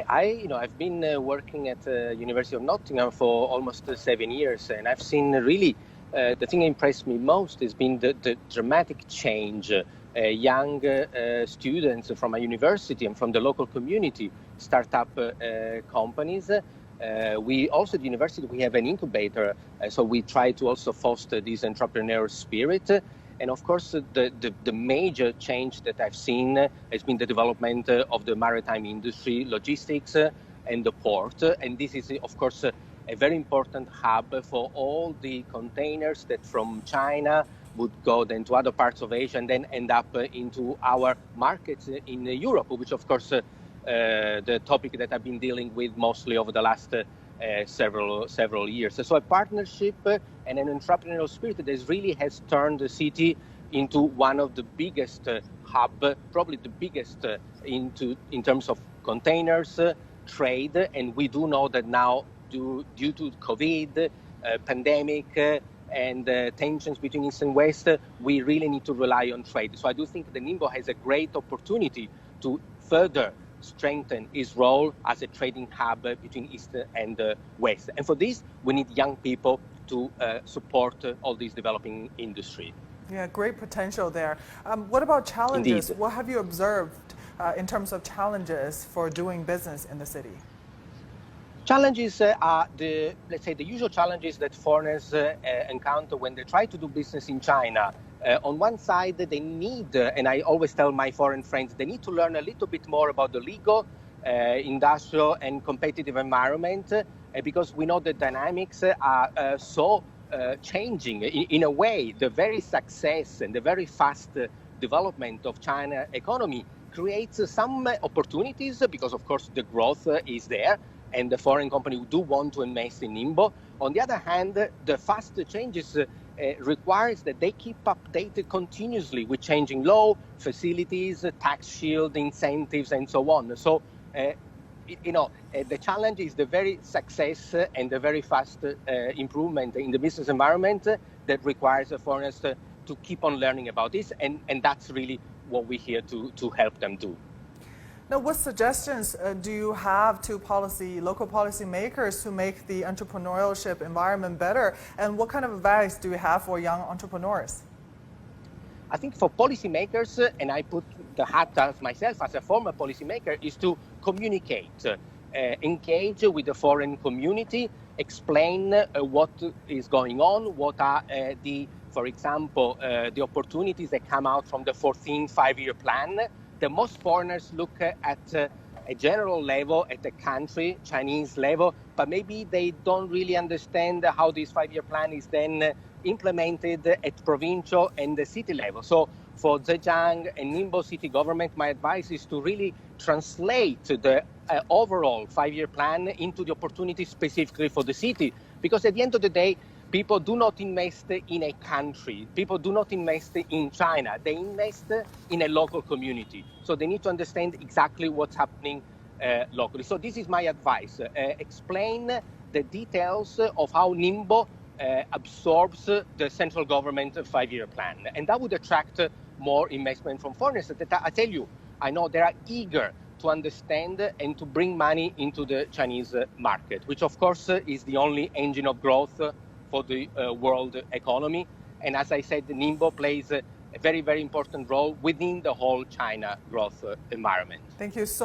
I've been working at the University of Nottingham for almost 7 years, and I've seen really the thing that impressed me most has been the dramatic change. Young students from a university and from the local community start up companies. We also at the university, we have an incubator, so we try to also foster this entrepreneurial spirit. And of course, the major change that I've seen has been the development of the maritime industry, logistics, and the port. And this is, of course, a very important hub for all the containers that from China would go then to other parts of Asia and then end up into our markets in Europe, which, of course, the topic that I've been dealing with mostly over the last several years. So a partnership and an entrepreneurial spirit that really has turned the city into one of the biggest hub, probably the biggest in terms of containers, trade. And we do know that now, due to COVID, pandemic, and tensions between East and West, we really need to rely on trade. So I do think that Ningbo has a great opportunity to further strengthen its role as a trading hub between East and West. And for this, we need young people to support all this developing industry. Yeah, great potential there. What about challenges? Indeed. What have you observed in terms of challenges for doing business in the city? Challenges are let's say, the usual challenges that foreigners encounter when they try to do business in China. On one side, they need, and I always tell my foreign friends, they need to learn a little bit more about the legal, industrial, and competitive environment, because we know the dynamics are so changing. In a way, the very success and the very fast development of China economy creates some opportunities, because, of course, the growth is there, and the foreign company do want to invest in Ningbo. On the other hand, the fast changes requires that they keep updated continuously with changing law, facilities, tax shield, incentives, and so on. So, the challenge is the very success and the very fast improvement in the business environment that requires foreigners to keep on learning about this, and that's really what we're here to help them do. Now, what suggestions do you have to local policymakers to make the entrepreneurship environment better? And what kind of advice do you have for young entrepreneurs? I think for policymakers, and I put the hat as myself as a former policymaker, is to communicate, engage with the foreign community, explain what is going on, what are for example, the opportunities that come out from the 14th five-year plan. The most foreigners look at a general level, at the country, Chinese level, but maybe they don't really understand how this five-year plan is then implemented at provincial and the city level. So for Zhejiang and Ningbo city government, my advice is to really translate the overall five-year plan into the opportunities specifically for the city. Because at the end of the day, people do not invest in a country. People do not invest in China. They invest in a local community. So they need to understand exactly what's happening locally. So this is my advice. Explain the details of how Ningbo absorbs the central government five-year plan. And that would attract more investment from foreigners. I tell you, I know they are eager to understand and to bring money into the Chinese market, which of course is the only engine of growth for the world economy. And as I said, Ningbo plays a very, very important role within the whole China growth environment. Thank you so